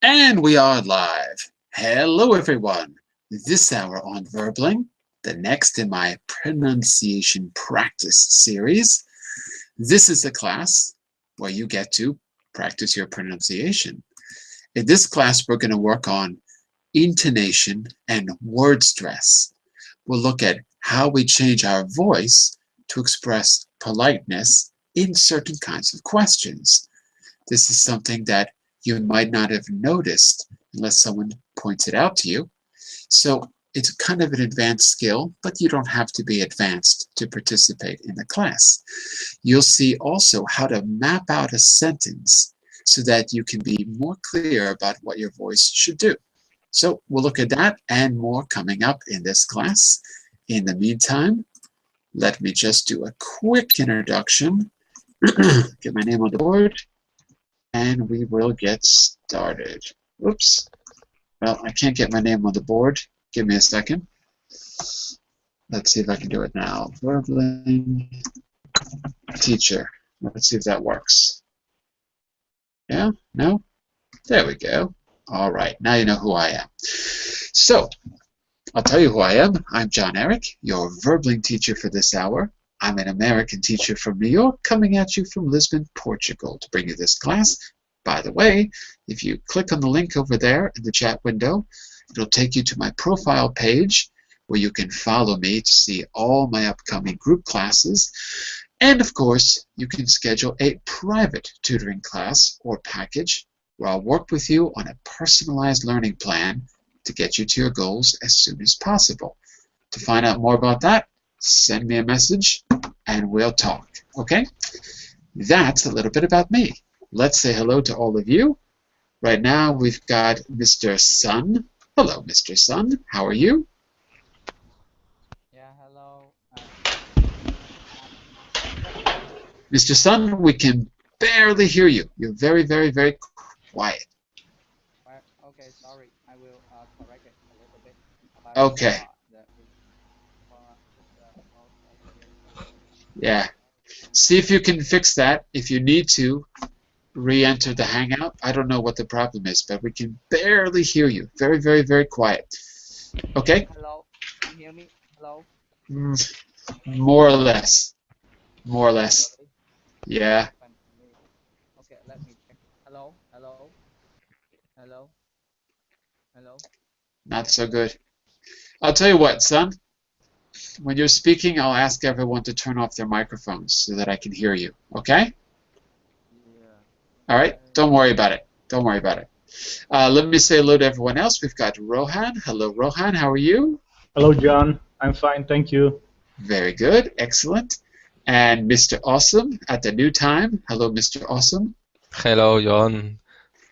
And we are live. Hello, everyone. This hour on Verbling, the next in my pronunciation practice series. This is a class where you get to practice your pronunciation. In this class, we're going to work on intonation and word stress. We'll look at how we change our voice to express politeness in certain kinds of questions. This is something that you might not have noticed unless someone points it out to you. So it's kind of an advanced skill, but you don't have to be advanced to participate in the class. You'll see also how to map out a sentence so that you can be more clear about what your voice should do. So we'll look at that and more coming up in this class. In the meantime, let me just do a quick introduction. Get my name on the board. And we will get started. Oops. Well, I can't get my name on the board. Give me a second. Let's see if I can do it now. Verbling teacher. Let's see if that works. Yeah? No? There we go. All right. Now you know who I am. So, I'll tell you who I am. I'm John Eric, your Verbling teacher for this hour. I'm an American teacher from New York, coming at you from Lisbon, Portugal, to bring you this class. By the way, if you click on the link over there in the chat window, it'll take you to my profile page where you can follow me to see all my upcoming group classes. And of course, you can schedule a private tutoring class or package where I'll work with you on a personalized learning plan to get you to your goals as soon as possible. To find out more about that, send me a message and we'll talk, okay? That's a little bit about me. Let's say hello to all of you. Right now we've got Mr. Sun. Hello, Mr. Sun. How are you? Yeah, hello. Mr. Sun, we can barely hear you. You're very, very, very quiet. Okay, sorry. I will correct it a little bit. Okay. Yeah. See if you can fix that. If you need to, re-enter the Hangout. I don't know what the problem is, but we can barely hear you. Very, very, very quiet. Okay? Hello. Can you hear me? Hello? More or less. More or less. Yeah. Okay, let me check. Hello? Hello? Hello? Hello? Not so good. I'll tell you what, son. When you're speaking, I'll ask everyone to turn off their microphones so that I can hear you. Okay? Yeah. All right? Don't worry about it. Don't worry about it. Let me say hello to everyone else. We've got Rohan. Hello, Rohan. How are you? Hello, John. I'm fine, thank you. Very good. Excellent. And Mr. Awesome at the new time. Hello, Mr. Awesome. Hello, John.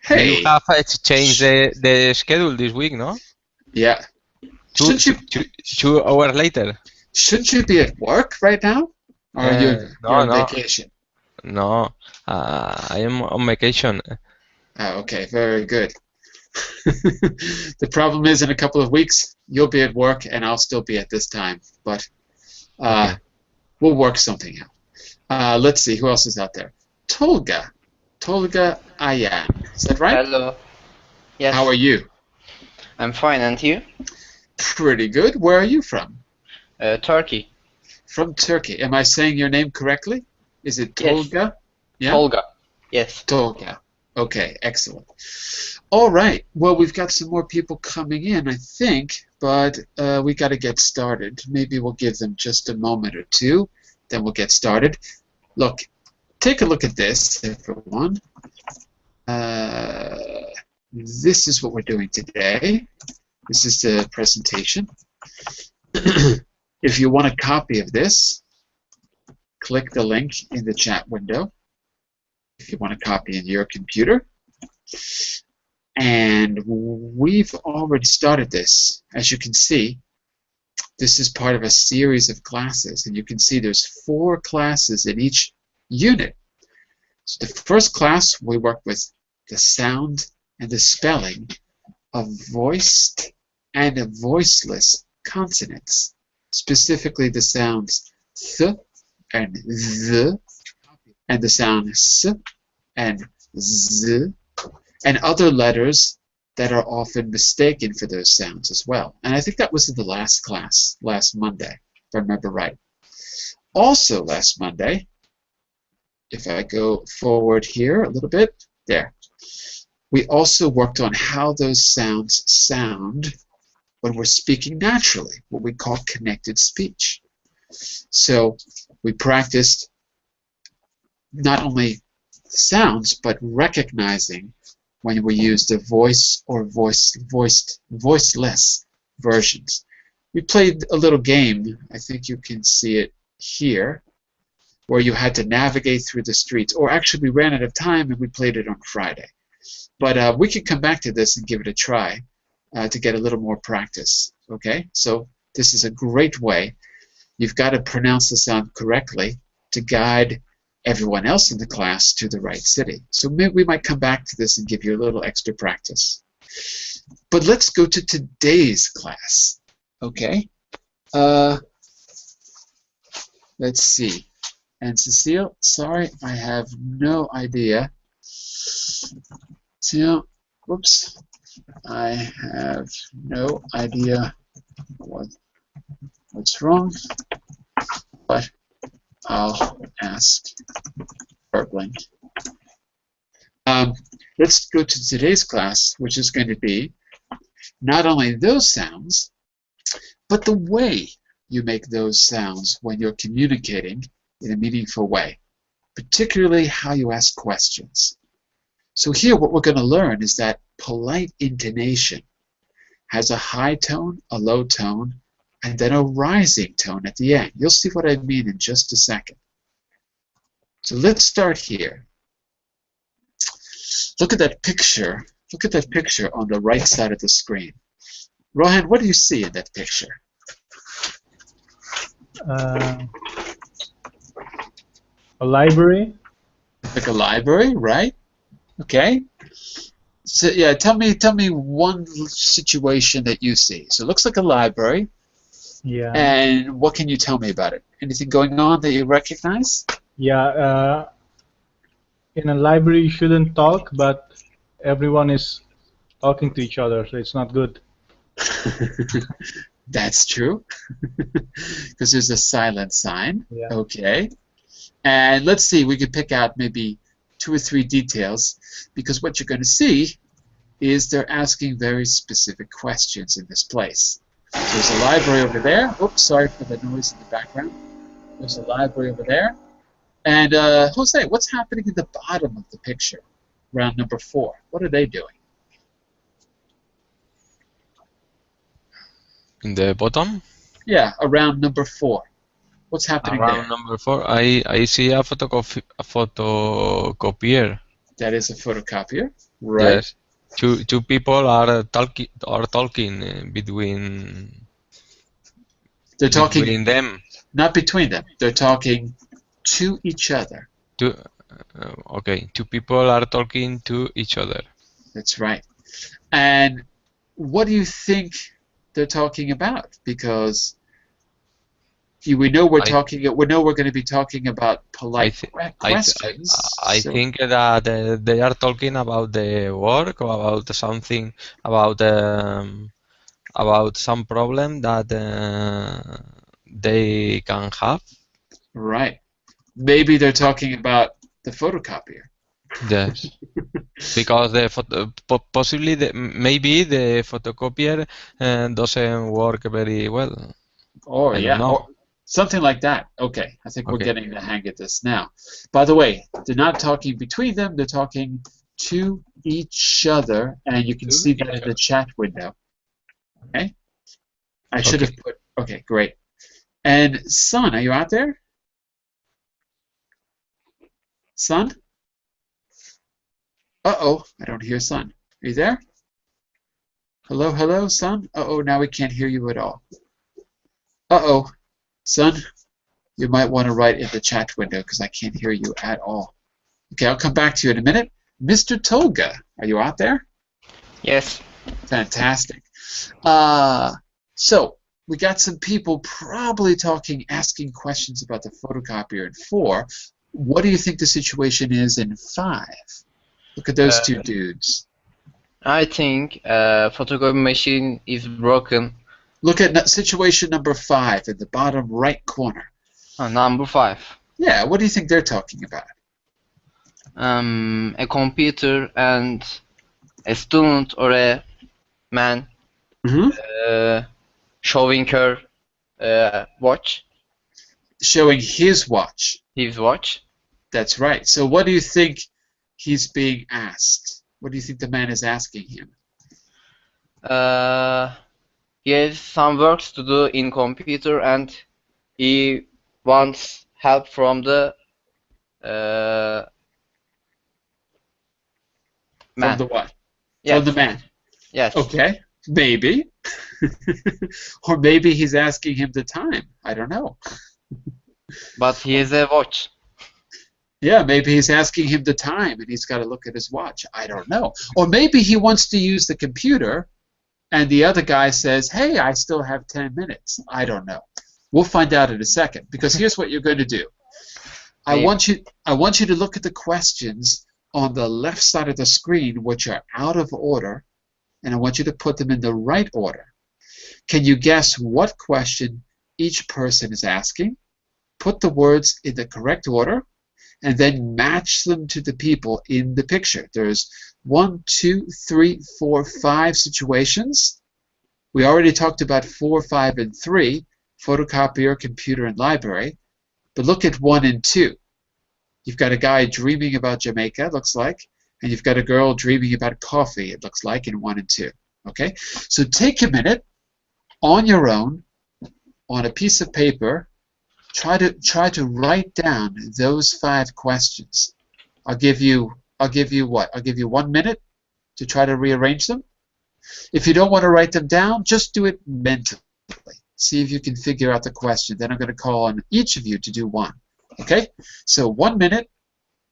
Hey. You have changed the schedule this week, no? Yeah. Two hours later. Shouldn't you be at work right now? Or you're on vacation? No, I am on vacation. Oh, okay, very good. The problem is in a couple of weeks, you'll be at work and I'll still be at this time. But Okay. We'll work something out. Let's see, who else is out there? Tolga Ayan. Is that right? Hello. Yes. How are you? I'm fine, and you? Pretty good. Where are you from? Turkey. From Turkey. Am I saying your name correctly? Is it Tolga? Yes. Yeah? Tolga. Yes. Tolga. Okay, excellent. All right. Well, we've got some more people coming in, I think, but we got to get started. Maybe we'll give them just a moment or two, then we'll get started. Look, take a look at this, everyone. This is what we're doing today. This is the presentation. If you want a copy of this, click the link in the chat window. If you want a copy in your computer. And we've already started this. As you can see, this is part of a series of classes. And you can see there's 4 classes in each unit. So the first class, we work with the sound and the spelling of voiced and voiceless consonants. Specifically the sounds th and th, and the sound s and z, and other letters that are often mistaken for those sounds as well. And I think that was in the last class, last Monday, if I remember right. Also last Monday, if I go forward here a little bit, there, we also worked on how those sounds sound when we're speaking naturally, what we call connected speech. So we practiced not only sounds, but recognizing when we use the voice or voiceless versions. We played a little game, I think you can see it here, where you had to navigate through the streets. Or actually, we ran out of time and we played it on Friday. But we can come back to this and give it a try to get a little more practice. Okay? So this is a great way. You've got to pronounce the sound correctly to guide everyone else in the class to the right city. So maybe we might come back to this and give you a little extra practice. But let's go to today's class. Okay? Let's see. And Cecile, sorry, I have no idea. So, whoops. I have no idea what's wrong, but I'll ask Bergling. Let's go to today's class, which is going to be not only those sounds, but the way you make those sounds when you're communicating in a meaningful way, particularly how you ask questions. So here what we're going to learn is that polite intonation has a high tone, a low tone, and then a rising tone at the end. You'll see what I mean in just a second. So let's start here. Look at that picture. Look at that picture on the right side of the screen. Rohan, what do you see in that picture? A library. Like a library, right? Okay. So yeah, tell me one situation that you see. So it looks like a library. Yeah. And what can you tell me about it? Anything going on that you recognize? Yeah. In a library, you shouldn't talk, but everyone is talking to each other, so it's not good. That's true, because there's a silent sign. Yeah. Okay. And let's see, we could pick out maybe 2 or 3 details, because what you're going to see is they're asking very specific questions in this place. So there's a library over there. Oops, sorry for the noise in the background. There's a library over there. And Jose, what's happening at the bottom of the picture, round number 4? What are they doing? In the bottom, Yeah, around number 4. What's happening around there? number 4, I see a photocopier. That is a photocopier, right? Yes. Two people are talking between. They're talking between them. not between them. They're talking to each other. Okay, 2 people are talking to each other. That's right. And what do you think they're talking about? Because we know we're talking. We know we're going to be talking about polite questions. I think that they are talking about the work or about something about some problem that they can have. Right. Maybe they're talking about the photocopier. Yes, because possibly maybe the photocopier doesn't work very well. Or I don't yeah, know. or something like that. Okay, I think we're getting the hang of this now. By the way, they're not talking between them. They're talking to each other, and you can see that in the chat window. Okay. I should have put. Okay, great. And Sun, are you out there? Sun? Uh-oh, I don't hear Sun. Are you there? Hello, hello, Sun? Uh-oh, now we can't hear you at all. Uh-oh, Sun, you might want to write in the chat window because I can't hear you at all. Okay, I'll come back to you in a minute. Mr. Tolga, are you out there? Yes. Fantastic. So, we got some people probably asking questions about the photocopier in 4. What do you think the situation is in 5? Look at those 2 dudes. I think photocopy machine is broken. Look at situation number 5 in the bottom right corner. Number 5. Yeah, what do you think they're talking about? A computer and a student or a man showing her watch, Showing his watch. his watch. That's right. So what do you think he's being asked? What do you think the man is asking him? He has some works to do in computer and he wants help from the man. From the what? Yes. From the man. Yes. Okay, maybe. Or maybe he's asking him the time. I don't know. But he has a watch. Yeah, maybe he's asking him the time and he's got to look at his watch. I don't know. Or maybe he wants to use the computer and the other guy says, hey, I still have 10 minutes. I don't know. We'll find out in a second, because here's what you're going to do. I want you to look at the questions on the left side of the screen, which are out of order, and I want you to put them in the right order. Can you guess what question each person is asking? Put the words in the correct order, and then match them to the people in the picture. There's 1, 2, 3, 4, 5 situations. We already talked about 4, 5, and 3, photocopier, computer, and library. But look at 1 and 2. You've got a guy dreaming about Jamaica, it looks like, and you've got a girl dreaming about coffee, it looks like, in 1 and 2. Okay? So take a minute on your own, on a piece of paper. Try to write down those 5 questions. I'll give you what? I'll give you 1 minute to try to rearrange them. If you don't want to write them down, just do it mentally. See if you can figure out the question. Then I'm going to call on each of you to do one. Okay? So 1 minute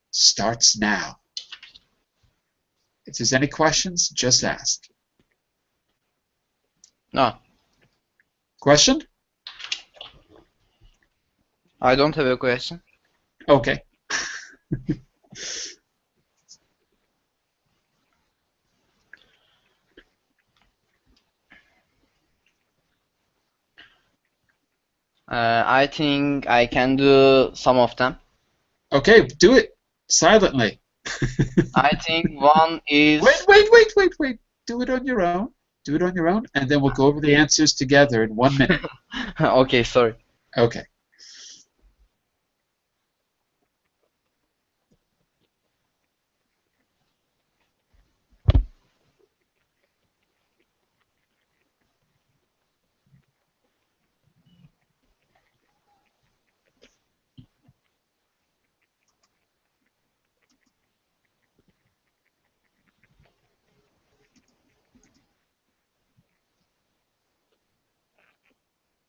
starts now. If there's any questions, just ask. No, Question? I don't have a question. Okay. I think I can do some of them. Okay, do it silently. I think one is... Wait. Do it on your own. Do it on your own, and then we'll go over the answers together in 1 minute. Okay, sorry. Okay.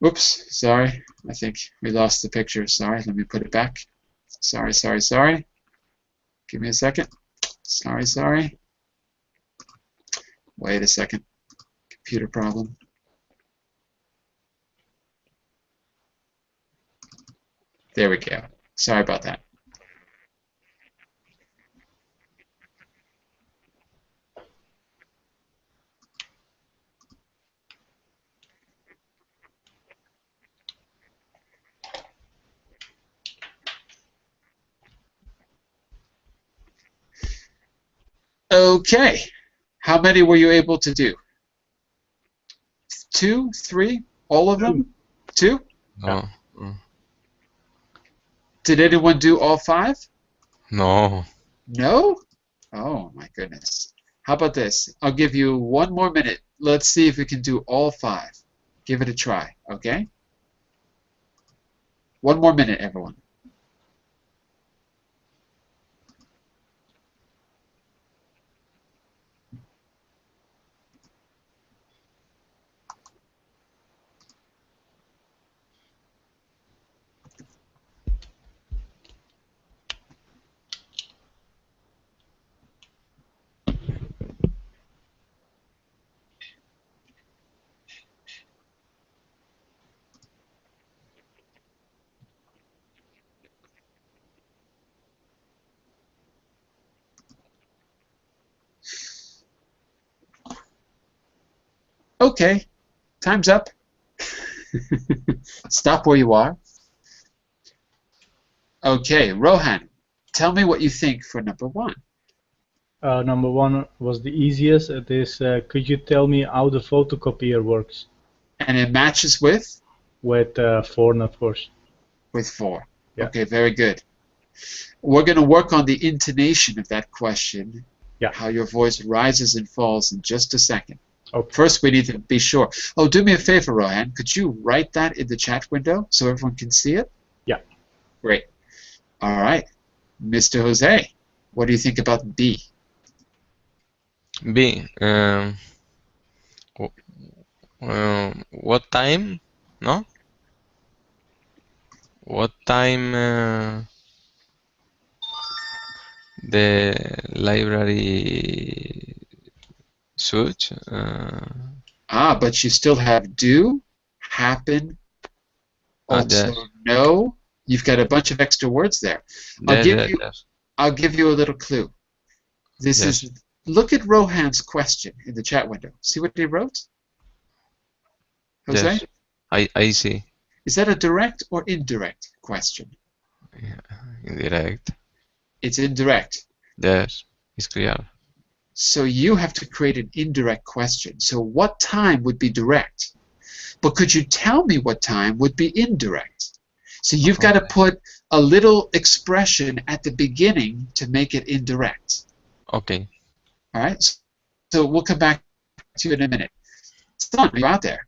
Oops, sorry. I think we lost the picture. Sorry, let me put it back. Sorry. Give me a second. Sorry. Wait a second. Computer problem. There we go. Sorry about that. Okay. How many were you able to do? 2, 3, all of them? 2? No. Did anyone do all 5? No. No? Oh my goodness. How about this? I'll give you 1 more minute. Let's see if we can do all 5. Give it a try, okay? 1 more minute, everyone. Okay, time's up. Stop where you are. Okay, Rohan, tell me what you think for number 1. Number 1 was the easiest. It is, could you tell me how the photocopier works? And it matches with? With 4, of course. With 4. Yeah. Okay, very good. We're going to work on the intonation of that question, Yeah. how your voice rises and falls in just a second. Okay. First, we need to be sure. Oh, do me a favor, Rohan. Could you write that in the chat window so everyone can see it? Yeah. Great. All right. Mr. Jose, what do you think about B? B. What time? No? What time the library should? But you still have do, happen, also Yes. no. You've got a bunch of extra words there. Yes. I'll give you a little clue. This Yes. is, look at Rohan's question in the chat window. See what he wrote? Jose? Yes. I see. Is that a direct or indirect question? Indirect. It's indirect. Yes. It's clear. So you have to create an indirect question. So what time would be direct? But could you tell me what time would be indirect? So you've got to put a little expression at the beginning to make it indirect. Okay. All right? So we'll come back to you in a minute. Son, are you out there?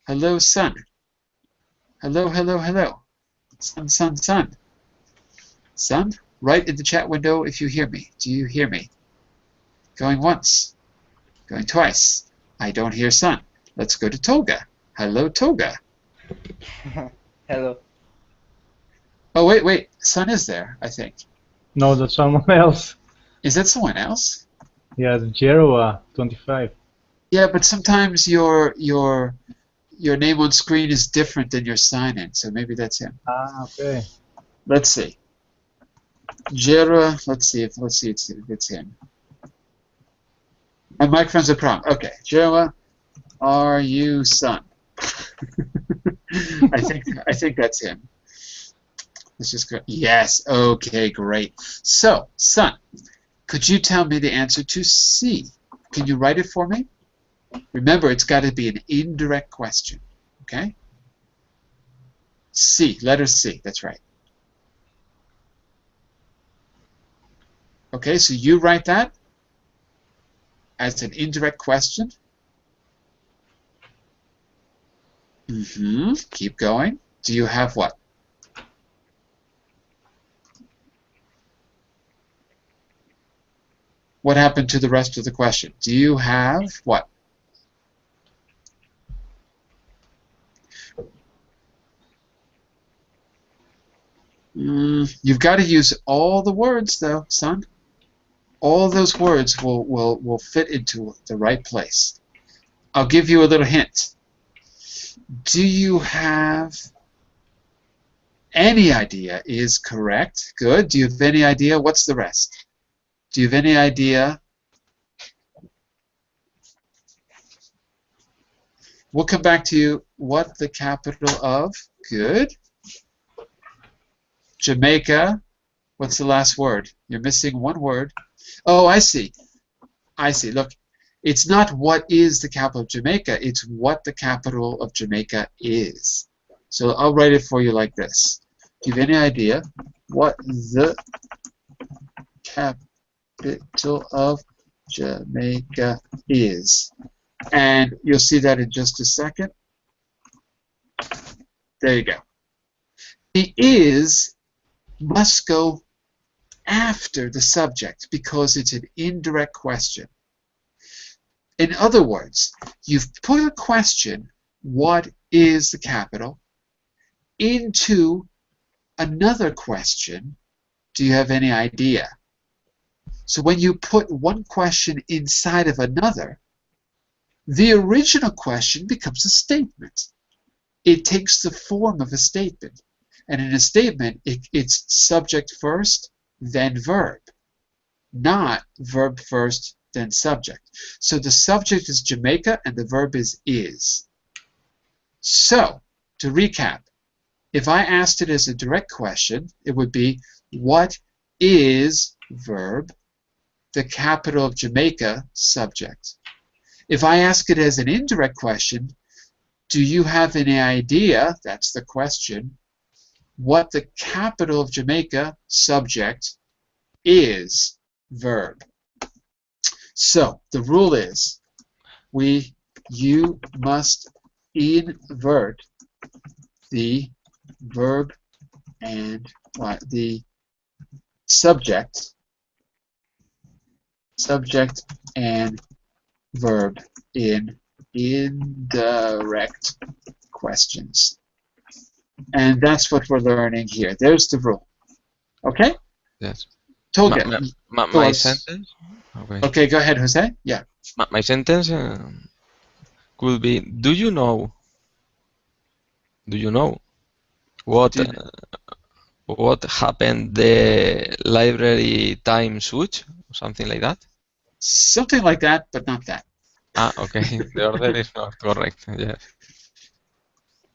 Hello, son. Hello, hello, hello. Son, son, son. Son, write in the chat window if you hear me. Do you hear me? Going once. Going twice. I don't hear son. Let's go to Toga. Hello, Toga. Hello. Oh, wait. Son is there, I think. No, that's someone else. Is that someone else? Yeah, the Jeroa 25. Yeah, but sometimes your name on screen is different than your sign-in, so maybe that's him. Ah, okay. Let's see. Jera, let's see if it's him. My microphone's a problem. Okay, Jera, are you son? I think that's him. Let's just go. Yes. Okay, great. So, son, could you tell me the answer to C? Can you write it for me? Remember, it's got to be an indirect question. Okay? C, letter C. That's right. Okay, so you write that as an indirect question. Keep going. Do you have what? What happened to the rest of the question? Do you have what? You've got to use all the words, though, son. All those words will fit into the right place. I'll give you a little hint. Do you have any idea is correct? Good. Do you have any idea? What's the rest? Do you have any idea? We'll come back to you. What the capital of? Good. Jamaica. What's the last word? You're missing one word. Oh, I see. I see. Look, it's not what is the capital of Jamaica. It's what the capital of Jamaica is. So I'll write it for you like this. Do you have any idea what the capital of Jamaica is? And you'll see that in just a second. There you go. The is must go after the subject because it's an indirect question. In other words, you've put a question, what is the capital, into another question, do you have any idea? So when you put one question inside of another, the original question becomes a statement. It takes the form of a statement. And in a statement, it's subject first, then verb. Not verb first, then subject. So the subject is Jamaica and the verb is. So, to recap, if I asked it as a direct question, it would be, what is verb? The capital of Jamaica, subject. If I ask it as an indirect question, do you have any idea, that's the question, what the capital of Jamaica, subject, is, verb? So, the rule is, you must invert the verb and the subject and verb in indirect questions. And that's what we're learning here. There's the rule. Okay? Yes. Tolga. My sentence? Okay, go ahead, Jose. Yeah. My sentence could be, do you know what happened the library time switch? Something like that? Something like that, but not that. Ah, okay. The order is not correct. Yes.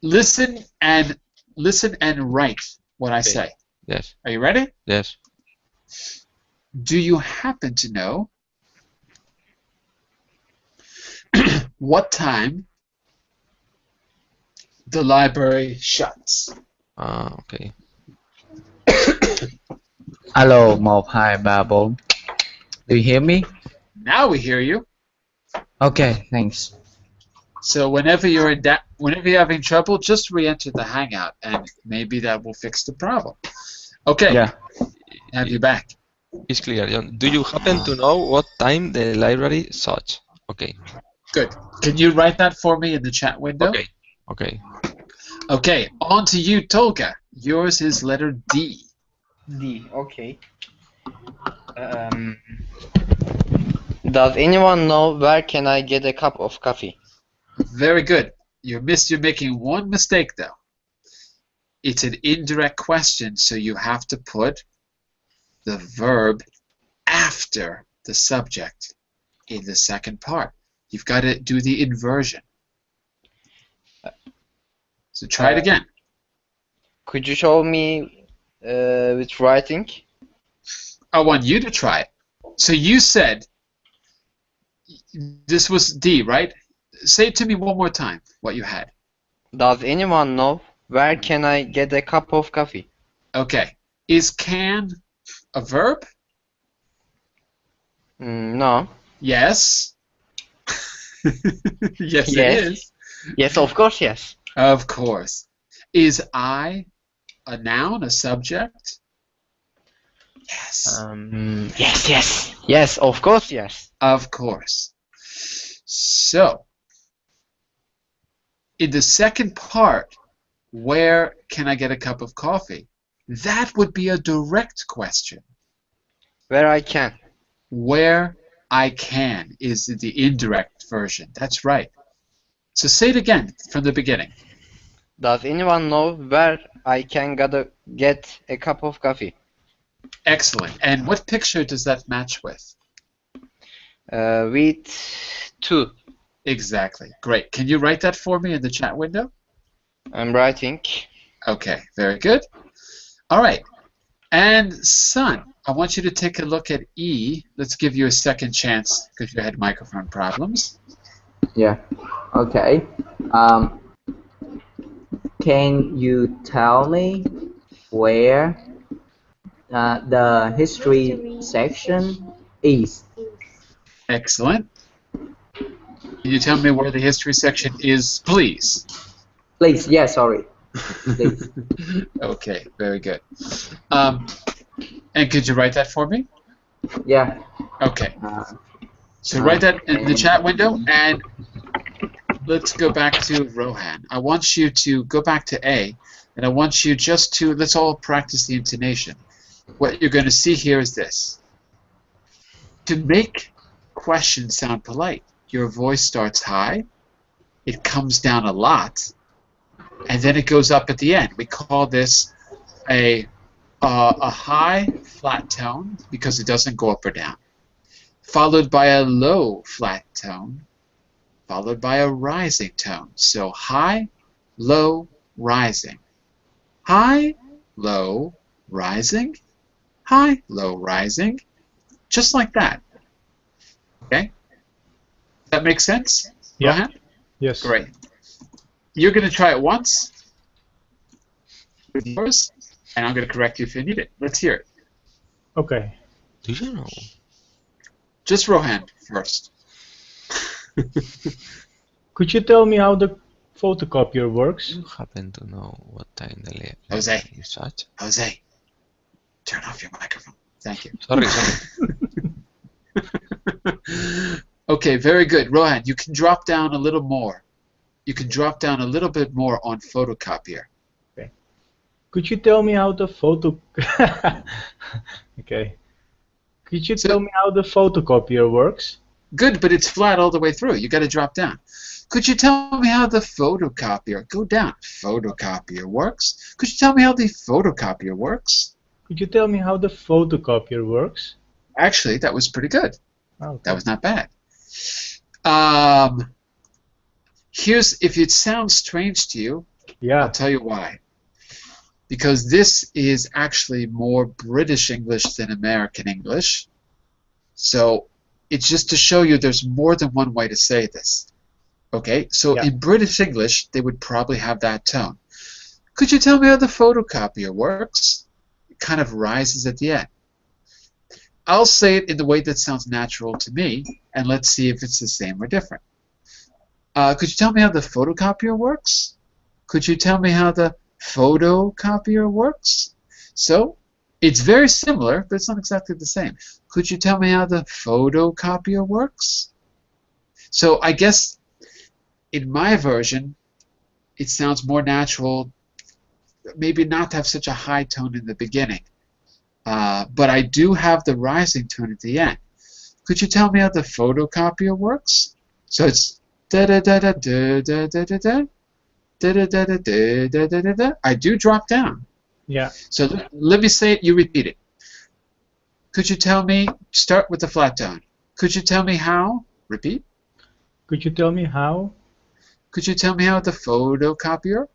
Listen and write what I say. Yes. Are you ready? Yes. Do you happen to know what time the library shuts? Okay. Alo, 1, 2, 3, 4. Do you hear me? Now we hear you. Okay, thanks. So whenever you're having trouble, just re-enter the Hangout, and maybe that will fix the problem. Okay. Yeah. Have you back? It's clear, John. Do you happen to know what time the library shuts? Okay. Good. Can you write that for me in the chat window? Okay. Okay. Okay. On to you, Tolga. Yours is letter D. D. Okay. Does anyone know where can I get a cup of coffee? Very good. You're making one mistake though. It's an indirect question, so you have to put the verb after the subject in the second part. You've got to do the inversion. So try it again. Could you show me with writing? I want you to try it. So you said this was D, right? Say it to me one more time, what you had. Does anyone know where can I get a cup of coffee? Okay. Is can a verb? No. Yes. Yes, Yes. it is. Yes, of course, yes. Of course. Is I a noun, a subject? Yes. Yes, yes. Yes, of course, yes. Of course. So, in the second part, where can I get a cup of coffee? That would be a direct question. Where I can. Where I can is the indirect version. That's right. So say it again from the beginning. Does anyone know where I can get a cup of coffee? Excellent. And what picture does that match with? With 2. Exactly. Great. Can you write that for me in the chat window? I'm writing. Okay, very good. All right. And Sun, I want you to take a look at E. Let's give you a second chance because you had microphone problems. Yeah. Okay. Can you tell me where the history section is? Excellent. Can you tell me where the history section is, please? Please. Yeah. Sorry. Please. Okay, very good. And could you write that for me? Yeah. Okay. So write that in the chat window, and let's go back to Rohan. I want you to go back to A, and I want you just to, let's all practice the intonation. What you're going to see here is this. To make questions sound polite, your voice starts high, it comes down a lot, and then it goes up at the end. We call this a high flat tone because it doesn't go up or down. followed by a low flat tone, followed by a rising tone. So high, low, rising. High, low, rising. High, low, rising. Just like that. Okay? Does that make sense? Yeah. Rohan? Yes. Great. You're going to try it once with yours, and I'm going to correct you if you need it. Let's hear it. Okay. Do you know? Just Rohan first. Could you tell me how the photocopier works? Do you happen to know what time the Jose. library is at? Jose, turn off your microphone. Thank you. Sorry. Okay, very good. Rohan, you can drop down a little more. You can drop down a little bit more on photocopier. Could you tell me how the photo... Okay. Could you tell me how the photocopier works? Good, but it's flat all the way through. You got to drop down. Could you tell me how the photocopier, go down, photocopier works? Could you tell me how the photocopier works? Could you tell me how the photocopier works? Actually, that was pretty good. Okay. That was not bad. Here's, if it sounds strange to you, Yeah. I'll tell you why. Because this is actually more British English than American English. So it's just to show you there's more than one way to say this. Okay, so Yeah. in British English, they would probably have that tone. Could you tell me how the photocopier works? It kind of rises at the end. I'll say it in the way that sounds natural to me, and let's see if it's the same or different. Could you tell me how the photocopier works? Could you tell me how the photocopier works? So, it's very similar, but it's not exactly the same. Could you tell me how the photocopier works? So, I guess in my version, it sounds more natural, maybe not to have such a high tone in the beginning. But I do have the rising tone at the end. Could you tell me how the photocopier works? So it's da da da da da da da da da da da da da da da da da. I do drop down. Yeah. So let me say it, you repeat it. Could you tell me, start with the flat tone. Could you tell me how? Repeat. Could you tell me how? Could you tell me how the photocopier?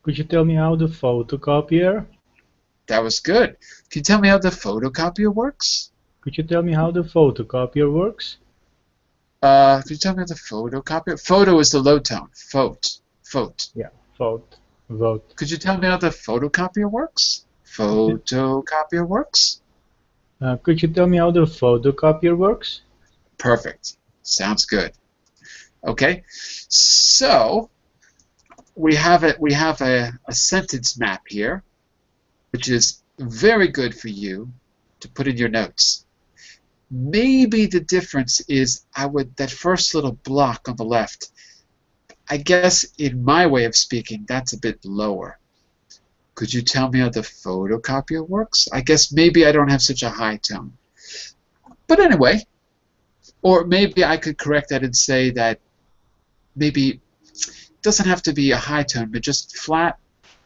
Could you tell me how the photocopier? That was good. Can you tell me how the photocopier works? Could you tell me how the photocopier works? Could you tell me how the photocopier? Photo is the low tone. Phot. Yeah. Vote. Could you tell me how the photocopier works? Photocopier works? Could you tell me how the photocopier works? Perfect. Sounds good. Okay. So we have a sentence map here, which is very good for you to put in your notes. Maybe the difference is that first little block on the left, I guess in my way of speaking, that's a bit lower. Could you tell me how the photocopier works? I guess maybe I don't have such a high tone. But anyway, or maybe I could correct that and say that maybe it doesn't have to be a high tone, but just flat,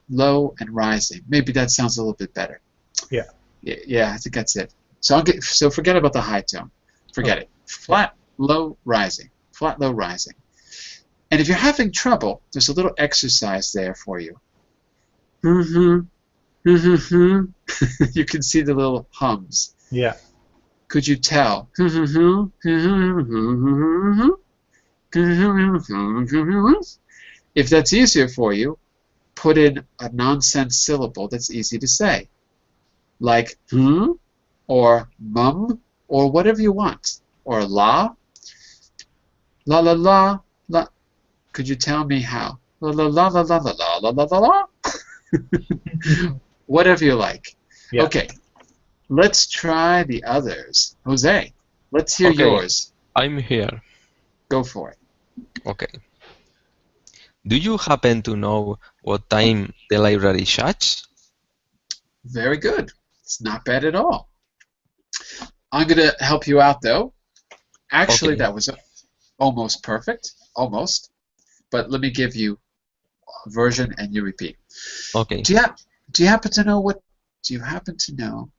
low, and rising. Maybe that sounds a little bit better. Yeah. Yeah, I think that's it. So forget about the high tone. Forget it. Flat, low, rising. Flat, low, rising. And if you're having trouble, there's a little exercise there for you. You can see the little hums. Yeah. Could you tell? If that's easier for you, put in a nonsense syllable that's easy to say. Like or mum, or whatever you want. Or la. La la la la. Could you tell me how? La la la la la la la la la la. Whatever you like. Yeah. Okay. Let's try the others. Jose, let's hear Okay. yours. I'm here. Go for it. Okay. Do you happen to know what time the library shuts? Very good. It's not bad at all. I'm going to help you out, though. Actually, Okay. that was almost perfect. Almost. But let me give you a version and you repeat. Okay. Do you happen to know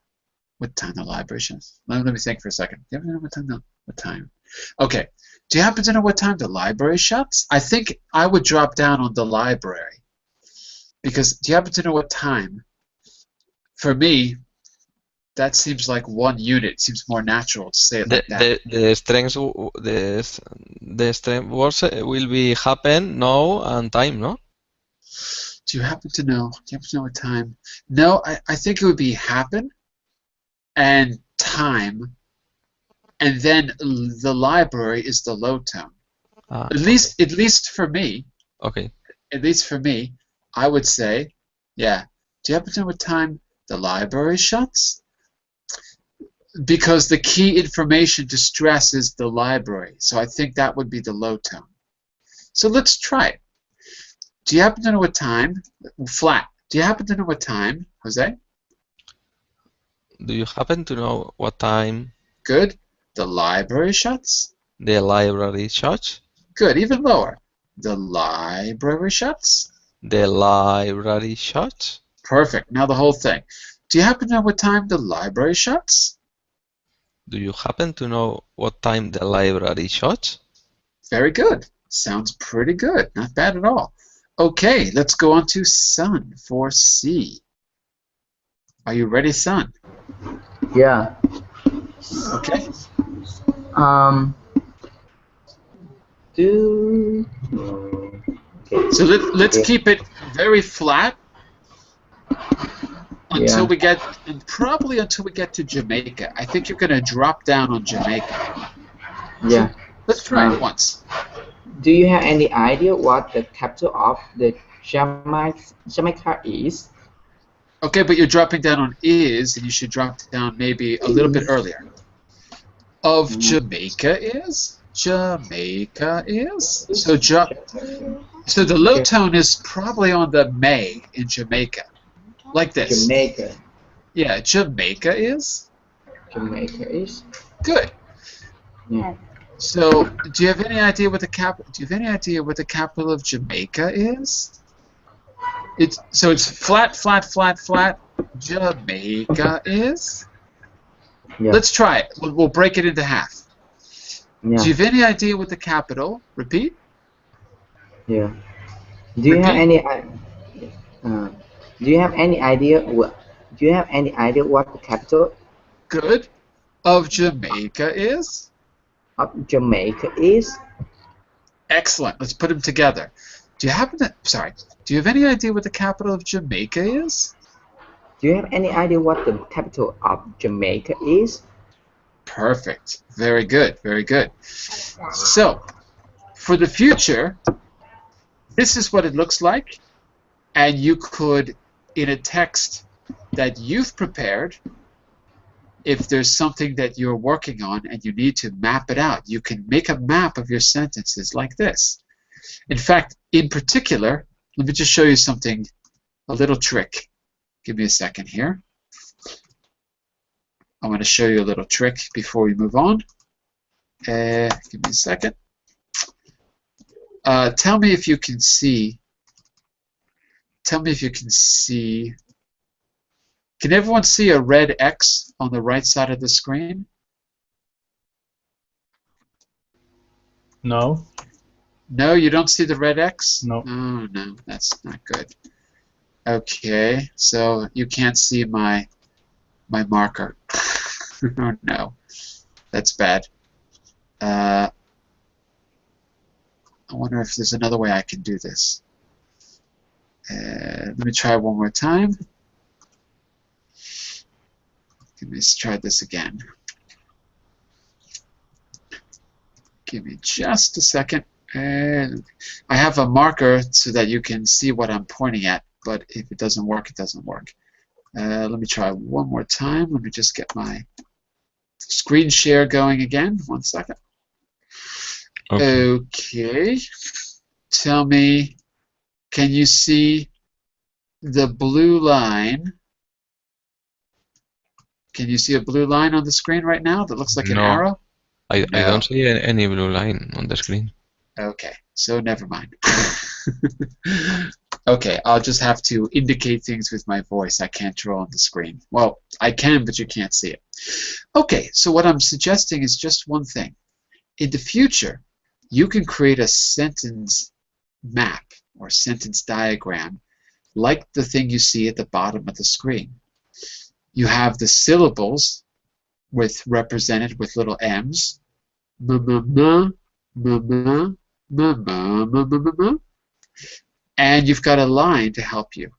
what time the library shuts? Let me think for a second. Do you happen to know what time? What time? Okay. Do you happen to know what time the library shuts? I think I would drop down on the library. Because do you happen to know what time? For me, that seems like one unit. It seems more natural to say it like that. The strength the strength words will be happen, now, and time, no? Do you happen to know? Do you happen to know what time? No, I think it would be happen and time, and then the library is the low tone. At least for me. Okay. At least for me, I would say, yeah. Do you happen to know what time the library shuts? Because the key information to stress is the library, so I think that would be the low tone. So let's try it. Do you happen to know what time? Flat. Do you happen to know what time, Jose? Do you happen to know what time Good. The library shuts? the library shuts? Good. Even lower. The library shuts? The library shuts? Perfect. Now the whole thing. Do you happen to know what time the library shuts? Do you happen to know what time the library shuts? Very good. Sounds pretty good. Not bad at all. Okay, let's go on to Sun for C. Are you ready, Sun? Yeah. Okay. Okay. So let's keep it very flat until we get, and probably until we get to Jamaica. I think you're going to drop down on Jamaica. Yeah. So let's try it once. Do you have any idea what the capital of the Jamaica is? Okay, but you're dropping down on is, and you should drop down maybe a little bit earlier. Of Jamaica is? Jamaica is? So the low tone is probably on the may in Jamaica. Like this. Jamaica. Yeah, Jamaica is? Jamaica is. Good. Yeah. So, do you have any idea what the capital of Jamaica is? It's flat, flat, flat, flat. Jamaica is. Yeah. Let's try it. We'll break it into half. Yeah. Do you have any idea what the capital? Repeat. Yeah. Do you have any? Do you have any idea what? Do you have any idea what the capital Good. Of Jamaica is? of Jamaica is? Excellent. Let's put them together. Do you have any idea what the capital of Jamaica is? Do you have any idea what the capital of Jamaica is? Perfect. Very good. Very good. So, for the future, this is what it looks like, and you could, in a text that you've prepared, if there's something that you're working on and you need to map it out, you can make a map of your sentences like this. In fact, in particular, let me just show you something, a little trick. Give me a second here. I want to show you a little trick before we move on. Give me a second. Tell me if you can see. Tell me if you can see. Can everyone see a red X on the right side of the screen? No. No, you don't see the red X? No. Oh, no, that's not good. Okay, so you can't see my marker. Oh, no, that's bad. I wonder if there's another way I can do this. Let me try one more time. Let me try this again. Give me just a second. I have a marker so that you can see what I'm pointing at, but if it doesn't work, it doesn't work. Let me try one more time. Let me just get my screen share going again. 1 second. Okay. Tell me, can you see the blue line? Can you see a blue line on the screen right now that looks like an arrow? I don't see any blue line on the screen. Okay, so never mind. Okay, I'll just have to indicate things with my voice. I can't draw on the screen. Well, I can, but you can't see it. Okay, so what I'm suggesting is just one thing. In the future, you can create a sentence map or sentence diagram like the thing you see at the bottom of the screen. You have the syllables represented with little m's. And you've got a line to help you.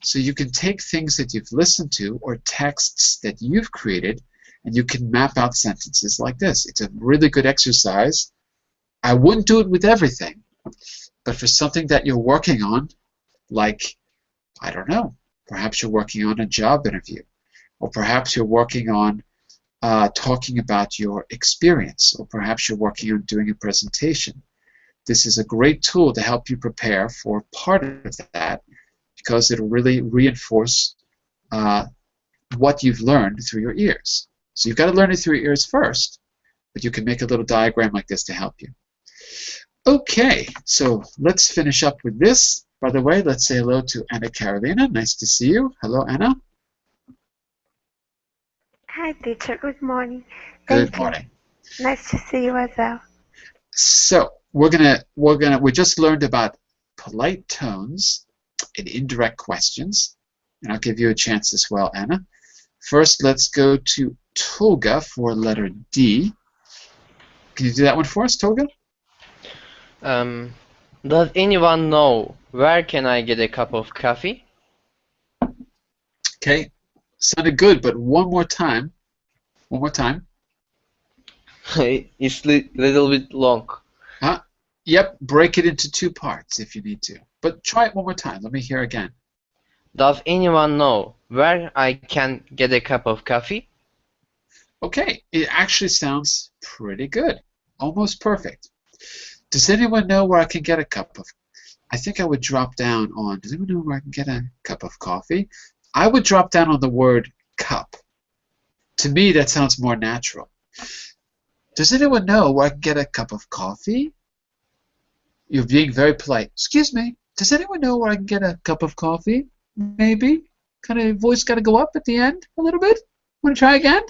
So you can take things that you've listened to or texts that you've created, and you can map out sentences like this. It's a really good exercise. I wouldn't do it with everything, but for something that you're working on, like, I don't know, perhaps you're working on a job interview, or perhaps you're working on talking about your experience, or perhaps you're working on doing a presentation. This is a great tool to help you prepare for part of that, because it'll really reinforce what you've learned through your ears. So you've got to learn it through your ears first, but you can make a little diagram like this to help you. Okay, so let's finish up with this. By the way, let's say hello to Anna Carolina. Nice to see you. Hello, Anna. Hi, teacher. Good morning. Good morning. Nice to see you as well. So we just learned about polite tones and indirect questions, and I'll give you a chance as well, Anna. First, let's go to Tolga for letter D. Can you do that one for us, Tolga? Does anyone know where can I get a cup of coffee? Okay, sounded good, but one more time. One more time. It's little bit long. Yep, break it into two parts if you need to. But try it one more time. Let me hear again. Does anyone know where I can get a cup of coffee? Okay, it actually sounds pretty good. Almost perfect. Does anyone know where I can get a cup of... I think I would drop down on... Does anyone know where I can get a cup of coffee? I would drop down on the word cup. To me, that sounds more natural. Does anyone know where I can get a cup of coffee? You're being very polite. Excuse me, does anyone know where I can get a cup of coffee? Maybe? Kind of voice got to go up at the end a little bit? Want to try again?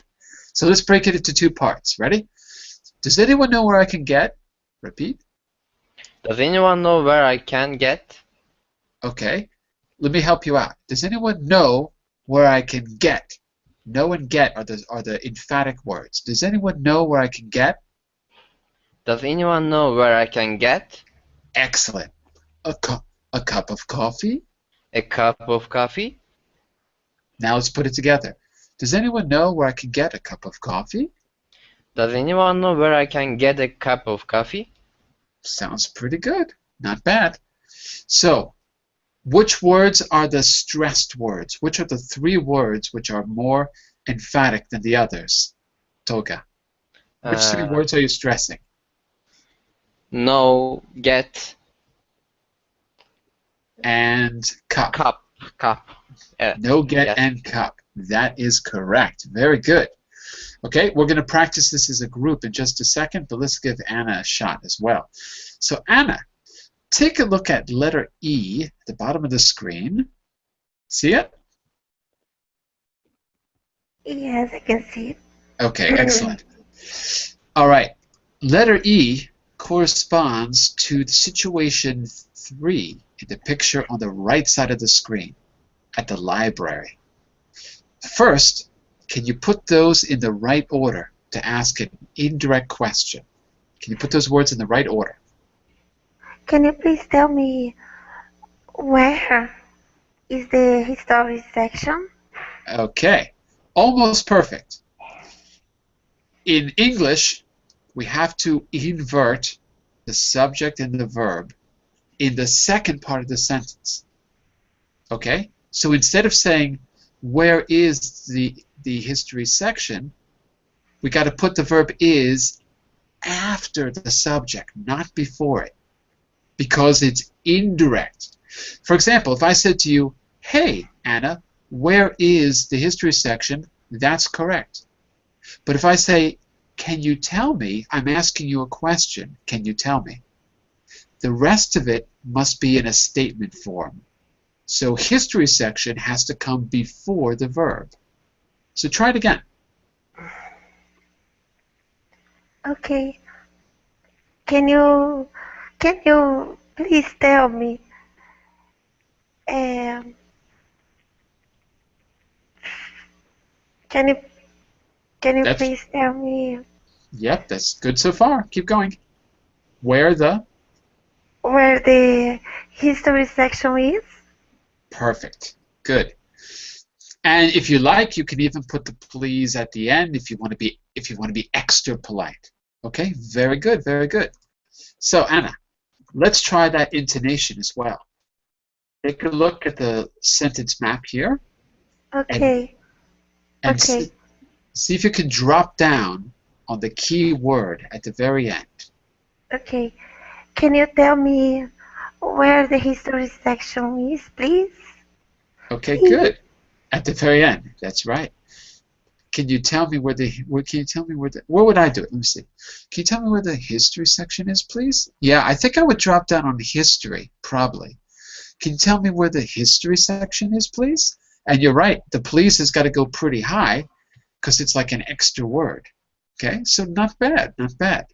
So let's break it into two parts. Ready? Does anyone know where I can get? Repeat. Does anyone know where I can get? Okay. Let me help you out. Does anyone know where I can get? Know and get are the emphatic words. Does anyone know where I can get? Does anyone know where I can get? Excellent. A cup of coffee? A cup of coffee? Now let's put it together. Does anyone know where I can get a cup of coffee? Does anyone know where I can get a cup of coffee? Sounds pretty good. Not bad. So, which words are the stressed words? Which are the three words which are more emphatic than the others? Tolga. Which three words are you stressing? No, get, and cup. Cup. No, get, yes. and cup. That is correct. Very good. Okay, we're going to practice this as a group in just a second, but let's give Anna a shot as well. So Anna, take a look at letter E at the bottom of the screen. See it? Yes, I can see it. Okay, excellent. All right, letter E corresponds to the situation 3 in the picture on the right side of the screen at the library. First, can you put those in the right order to ask an indirect question? Can you put those words in the right order? Can you please tell me where is the history section? Okay, almost perfect. In English, we have to invert the subject and the verb in the second part of the sentence. Okay? So instead of saying, where is the history section, we got to put the verb is after the subject, not before it, because it's indirect. For example, if I said to you, hey, Anna, where is the history section? That's correct. But if I say, can you tell me? I'm asking you a question. Can you tell me? the rest of it must be in a statement form. So history section has to come before the verb. So try it again. Okay. Can you please tell me um can you That's, please tell me yep, that's good so far. Keep going. Where the? where the history section is? Perfect. Good. And if you like, you can even put the please at the end if you want to be extra polite. Okay? Very good, very good. So Anna, let's try that intonation as well. Take a look at the sentence map here. Okay. And Okay. see if you can drop down on the key word at the very end. Okay. Can you tell me where the history section is, please? Okay, good. At the very end. That's right. Can you tell me where would I do it? Let me see. Can you tell me where the history section is, please? Yeah, I think I would drop down on history, probably. Can you tell me where the history section is, please? And you're right, the please has got to go pretty high because it's like an extra word. Okay, so not bad, not bad.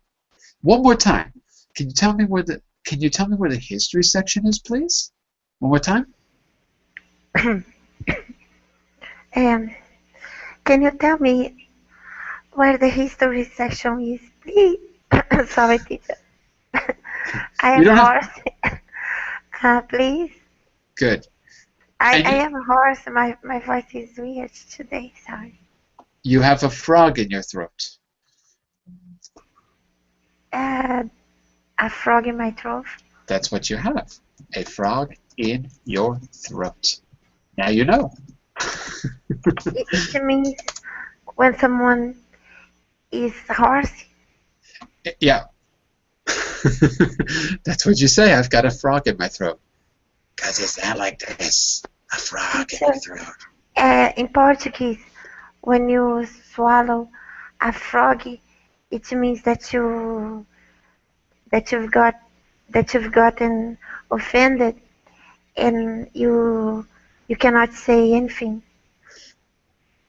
One more time. Can you tell me where the history section is, please? One more time. Can you tell me where the history section is, please? Sorry, teacher. I am hoarse. Please. Good. I am hoarse. My voice is weird today. Sorry. You have a frog in your throat. A frog in my throat. That's what you have. A frog in your throat. Now you know. It means when someone is hoarse. Yeah. That's what you say. I've got a frog in my throat. Because you sound like this. A frog in your throat. In Portuguese, when you swallow a frog, it means that you've gotten offended and you cannot say anything.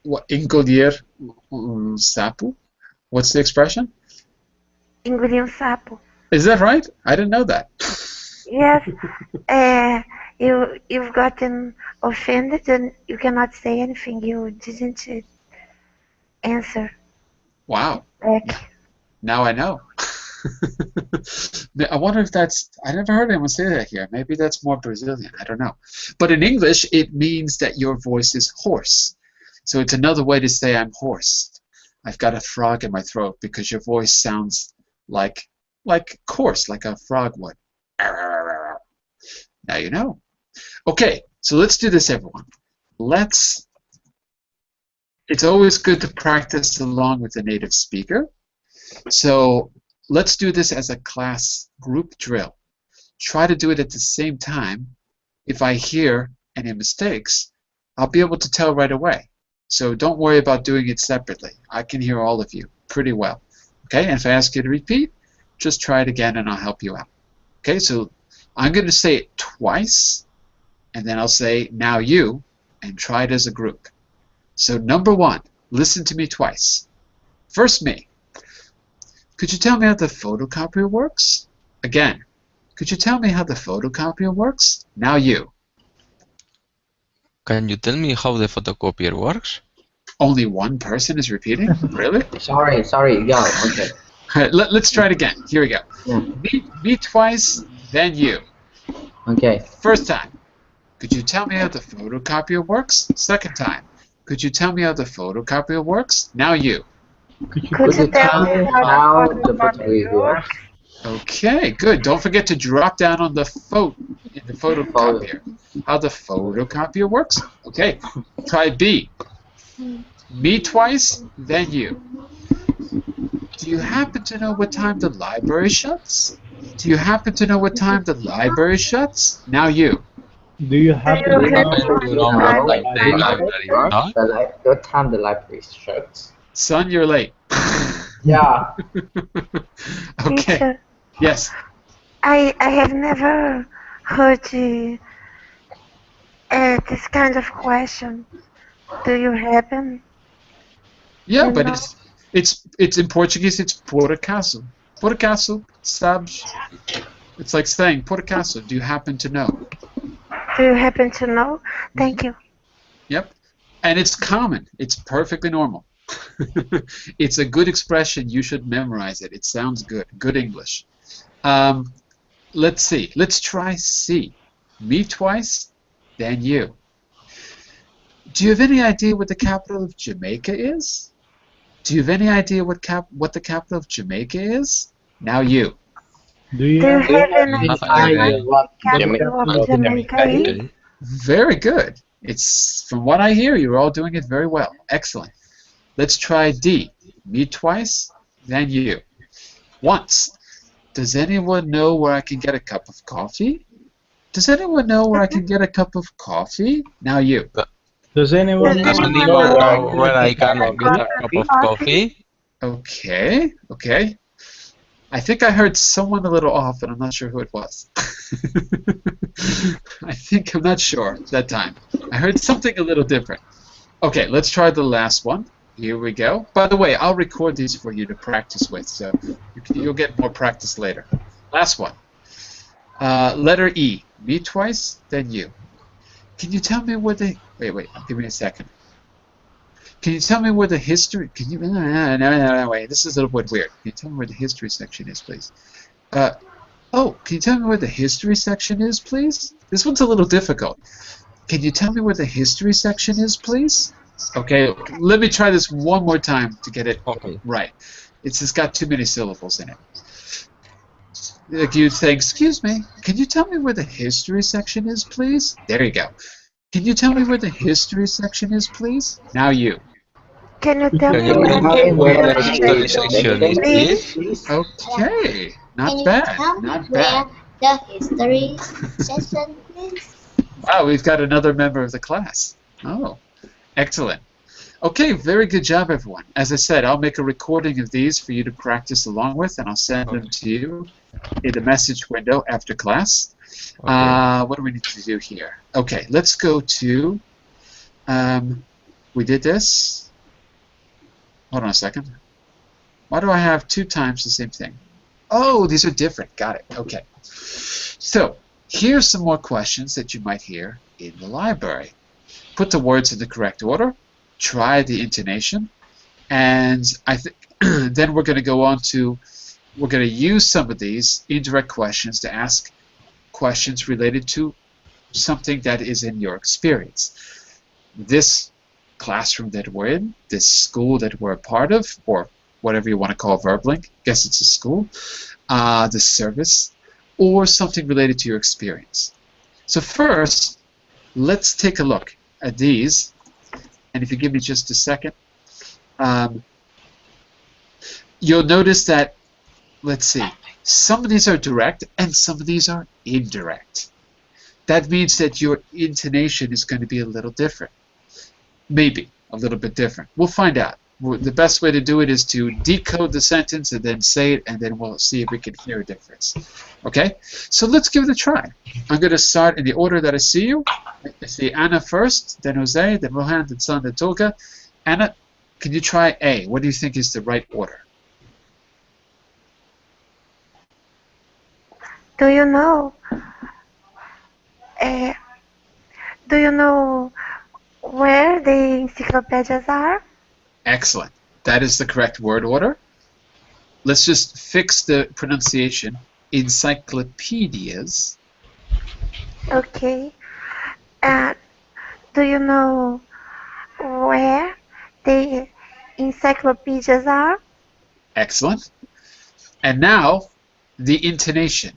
What, engolir sapo? What's the expression? Engolir sapo. Is that right? I didn't know that. Yes. You've gotten offended and you cannot say anything. You didn't answer. Wow. Back. Now I know. I wonder if I never heard anyone say that here. Maybe that's more Brazilian. I don't know. But in English, it means that your voice is hoarse. So it's another way to say I'm hoarse. I've got a frog in my throat because your voice sounds like coarse, like a frog would. Now you know. Okay, so let's do this, everyone. It's always good to practice along with the native speaker. So let's do this as a class group drill. Try to do it at the same time. If I hear any mistakes, I'll be able to tell right away. So don't worry about doing it separately. I can hear all of you pretty well. Okay, and if I ask you to repeat, just try it again and I'll help you out. Okay, so I'm going to say it twice, and then I'll say, now you, and try it as a group. So number one, listen to me twice. First me. Could you tell me how the photocopier works? Again, could you tell me how the photocopier works? Now you. Can you tell me how the photocopier works? Only one person is repeating? Really? Sorry, go. Okay. All right, let's try it again. Here we go. Yeah. Me twice, then you. Okay. First time. Could you tell me how the photocopier works? Second time. Could you tell me how the photocopier works? Now you. Could you tell me how the photocopier works? Okay, good. Don't forget to drop down on the photocopier. How the photocopier works? Okay. Try B. Me twice, then you. Do you happen to know what time the library shuts? Do you happen to know what time the library shuts? Now you. Do you happen to know what time the library shuts? Son, you're late. Yeah. Okay. Yes. I have never heard this kind of question. Do you happen Yeah, to but know? it's in Portuguese. It's por acaso. Por acaso, sabes? It's like saying por acaso. Do you happen to know? Do you happen to know? Thank you. Yep. And it's common. It's perfectly normal. It's a good expression. You should memorize it. It sounds good. Good English. Let's see. Let's try C. Me twice, then you. Do you have any idea what the capital of Jamaica is? Do you have any idea what the capital of Jamaica is? Now you. Do you Do you have have an any Have idea idea idea what what the capital Jamaica of capital of Jamaica Jamaica is? is? Okay. Very good. It's from what I hear, you're all doing it very well. Excellent. Let's try D. Me twice, then you. Once. Does anyone know where I can get a cup of coffee? Does anyone know where I can get a cup of coffee? Now you. Does anyone Does Does know anyone where anyone I know know can where get a I cup a can of get cup a coffee? cup of of coffee? coffee? Okay, okay. I think I heard someone a little off, and I'm not sure who it was. I'm not sure that time. I heard something a little different. Okay, let's try the last one. Here we go. By the way, I'll record these for you to practice with, so you'll get more practice later. Last one. Letter E. Me twice, then you. Can you tell me where the... Wait, give me a second. Can you tell me where the history... Can you... No, wait. This is a little bit weird. Can you tell me where the history section is, please? Oh, can you tell me where the history section is, please? This one's a little difficult. Can you tell me where the history section is, please? Okay, let me try this one more time to get it Okay. right. It's just got too many syllables in it. Like you'd say, excuse me, can you tell me where the history section is, please? There you go. Can you tell me where the history section is, please? Now you. Can you tell Can me you Can where you tell the tell me me where where the the history history history section section is, is, section please? is, please? please? Okay, not Can you bad, tell me not where bad. the history session is? Wow, we've got another member of the class. Oh, excellent. Okay, very good job, everyone. As I said, I'll make a recording of these for you to practice along with, and I'll send them to you in the message window after class. Okay. What do we need to do here? Okay, let's go to, we did this. Hold on a second. Why do I have 2 times the same thing? Oh, these are different. Got it. Okay. So, here's some more questions that you might hear in the library. Put the words in the correct order. Try the intonation. And I think then we're going to go on to, we're going to use some of these indirect questions to ask questions related to something that is in your experience. This classroom that we're in, this school that we're a part of, or whatever you want to call VerbLink, guess it's a school, this service, or something related to your experience. So first, let's take a look at these, and if you give me just a second, you'll notice that, let's see, some of these are direct and some of these are indirect. That means that your intonation is going to be a little different. Maybe a little bit different. We'll find out. The best way to do it is to decode the sentence and then say it, and then we'll see if we can hear a difference. Okay? So let's give it a try. I'm going to start in the order that I see you. I see Anna first, then Jose, then Rohan, then Son, then Tolga. Anna, can you try A? What do you think is the right order? Do you know? Uh, do you know where the encyclopedias are? Excellent. That is the correct word order. Let's just fix the pronunciation. Encyclopedias. Okay. Uh, do you know where the encyclopedias are? Excellent. And now, the intonation.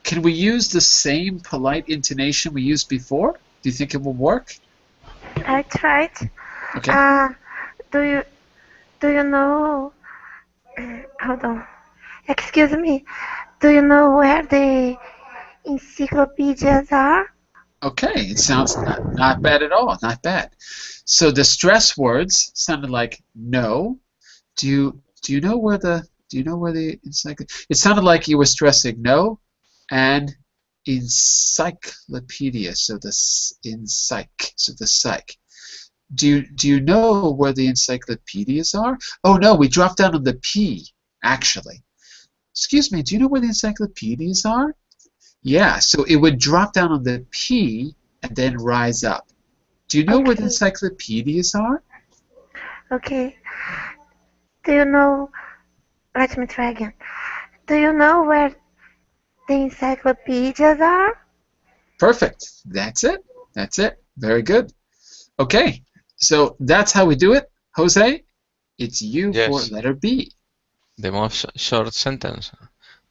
Can we use the same polite intonation we used before? Do you think it will work? I tried. Okay. Do you know? Hold on. Excuse me. Do you know where the encyclopedias are? Okay, it sounds not bad at all. Not bad. So the stress words sounded like no. Do you know where the Do you know where the encyclopedia? It sounded like you were stressing no and encyclopedia. So the psych. Do you know where the encyclopedias are? Oh no, we dropped down on the P actually. Excuse me, do you know where the encyclopedias are? Yeah, so it would drop down on the P and then rise up. Do you know where the encyclopedias are? Okay. Do you know? Let me try again. Do you know where the encyclopedias are? Perfect. That's it. That's it. Very good. Okay, so that's how we do it. Jose, it's you for letter B. The most short sentence.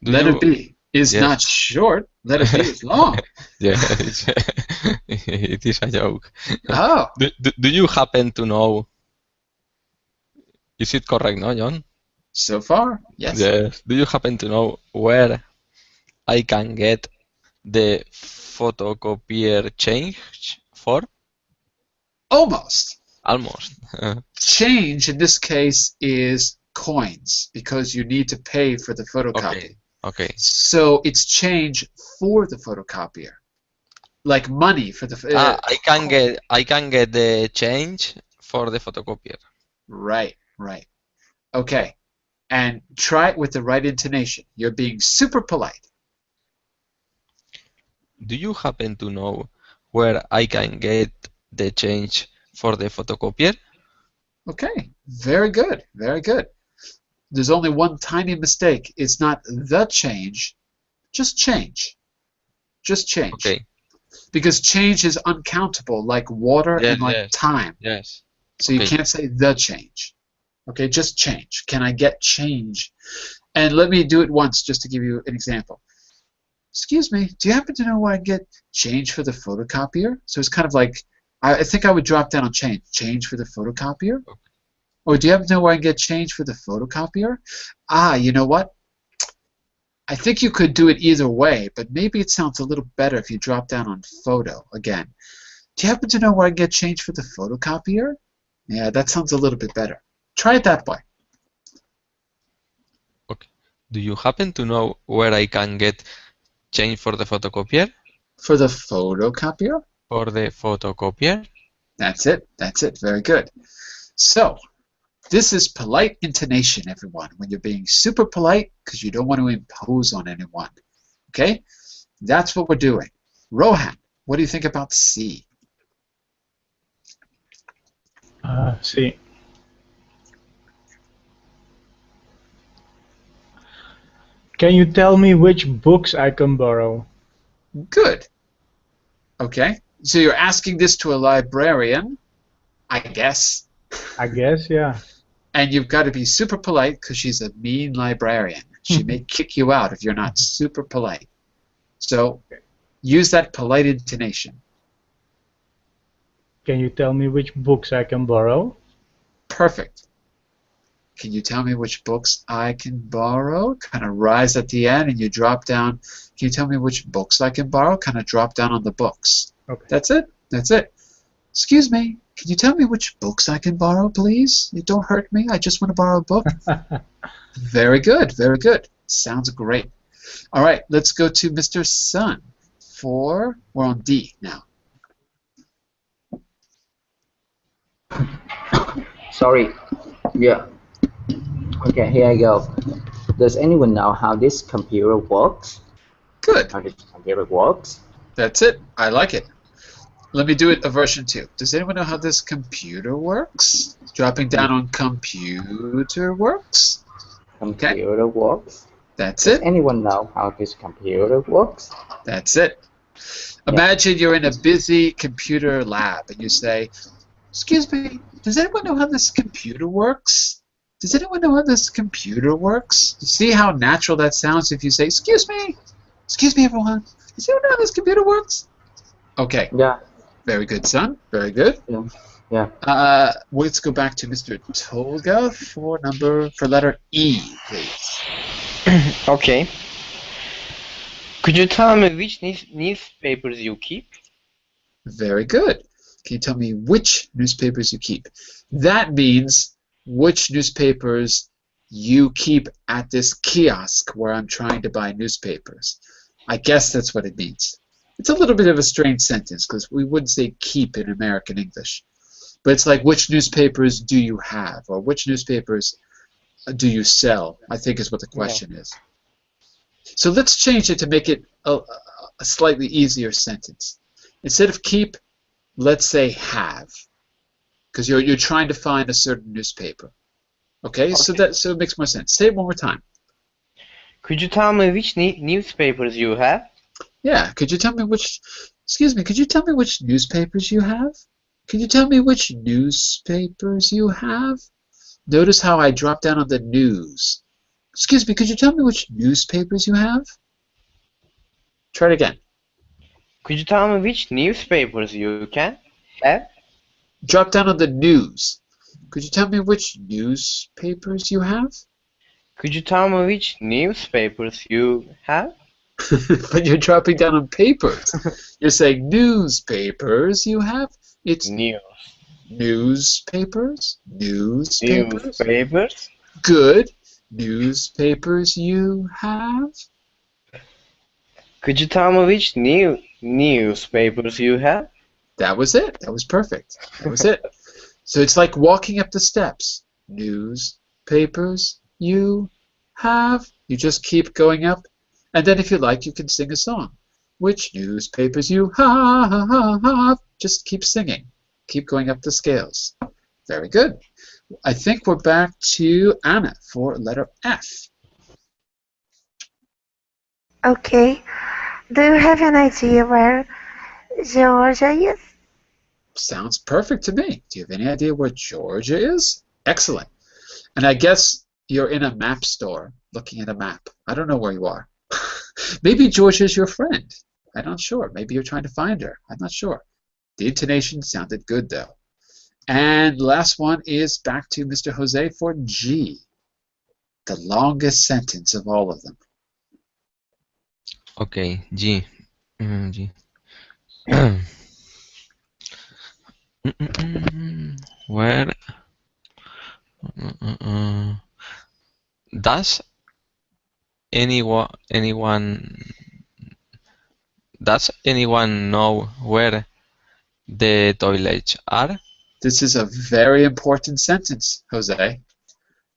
Letter B is not short. Letter B is long. Yeah, it is a joke. Oh. Do you happen to know? Is it correct, no, John? So far, yes. Yes. Do you happen to know where I can get the photocopier change for? Almost. Almost. Change in this case is coins because you need to pay for the photocopy. Okay. So it's change for the photocopier, like money for the. I can get the change for the photocopier. Right. Okay, and try it with the right intonation. You're being super polite. Do you happen to know where I can get the change for the photocopier? Okay, very good, very good. There's only one tiny mistake. It's not the change, just change. Just change. Okay. Because change is uncountable, like water and like time. Yes. So you can't say the change. Okay, just change. Can I get change? And let me do it once just to give you an example. Excuse me, do you happen to know where I get change for the photocopier? So it's kind of like, I think I would drop down on change. Change for the photocopier? Okay. Or do you happen to know where I can get change for the photocopier? Ah, you know what? I think you could do it either way, but maybe it sounds a little better if you drop down on photo again. Do you happen to know where I can get change for the photocopier? Yeah, that sounds a little bit better. Try it that way. Okay. Do you happen to know where I can get change for the photocopier? For the photocopier? For the photocopier? That's it. That's it. Very good. So, this is polite intonation, everyone, when you're being super polite because you don't want to impose on anyone. Okay? That's what we're doing. Rohan, what do you think about C? C. Can you tell me which books I can borrow? Good. Okay. So you're asking this to a librarian, I guess. I guess, yeah. And you've got to be super polite because she's a mean librarian. She may kick you out if you're not super polite. So use that polite intonation. Can you tell me which books I can borrow? Perfect. Can you tell me which books I can borrow? Kind of rise at the end and you drop down. Can you tell me which books I can borrow? Kind of drop down on the books. Okay. That's it. That's it. Excuse me. Can you tell me which books I can borrow, please? You don't hurt me. I just want to borrow a book. Very good. Very good. Sounds great. All right. Let's go to Mr. Sun. We're on D now. Sorry. Yeah. Okay, here I go. Does anyone know how this computer works? Good. How this computer works? That's it. I like it. Let me do it a version 2. Does anyone know how this computer works? Dropping down on computer works. Computer works. That's Does it. anyone know how this computer works? That's it. Imagine you're in a busy computer lab and you say, excuse me, does anyone know how this computer works? Does anyone know how this computer works? You see how natural that sounds if you say, excuse me, everyone. Does anyone know how this computer works? Okay. Yeah. Very good, son. Very good. Yeah. Let's go back to Mr. Tolga for letter E, please. Okay. Could you tell me which newspapers you keep? Very good. Can you tell me which newspapers you keep? That means which newspapers you keep at this kiosk where I'm trying to buy newspapers. I guess that's what it means. It's a little bit of a strange sentence because we wouldn't say keep in American English. But it's like, which newspapers do you have? Or which newspapers do you sell? I think is what the question is. So let's change it to make it a slightly easier sentence. Instead of keep, let's say have. Because you're trying to find a certain newspaper. Okay, so it makes more sense. Say it one more time. Could you tell me which newspapers you have? Yeah, could you tell me which, excuse me, could you tell me which newspapers you have? Can you tell me which newspapers you have? Notice how I drop down on the news. Excuse me, could you tell me which newspapers you have? Try it again. Could you tell me which newspapers you can have? Drop down on the news. Could you tell me which newspapers you have? Could you tell me which newspapers you have? But you're dropping down on papers. You're saying newspapers you have? It's newspapers. Newspapers. Good. Newspapers you have? Could you tell me which newspapers you have? That was it. That was perfect. That was it. So it's like walking up the steps. Newspapers you have. You just keep going up. And then if you like, you can sing a song. Which newspapers you have. Just keep singing. Keep going up the scales. Very good. I think we're back to Anna for letter F. Okay. Do you have an idea where Georgia is? Sounds perfect to me. Do you have any idea where Georgia is? Excellent. And I guess you're in a map store looking at a map. I don't know where you are. Maybe Georgia is your friend. I'm not sure. Maybe you're trying to find her. I'm not sure. The intonation sounded good, though. And last one is back to Mr. Jose for G. The longest sentence of all of them. Okay, G. G. Where does anyone know where the toilets are? This is a very important sentence, Jose.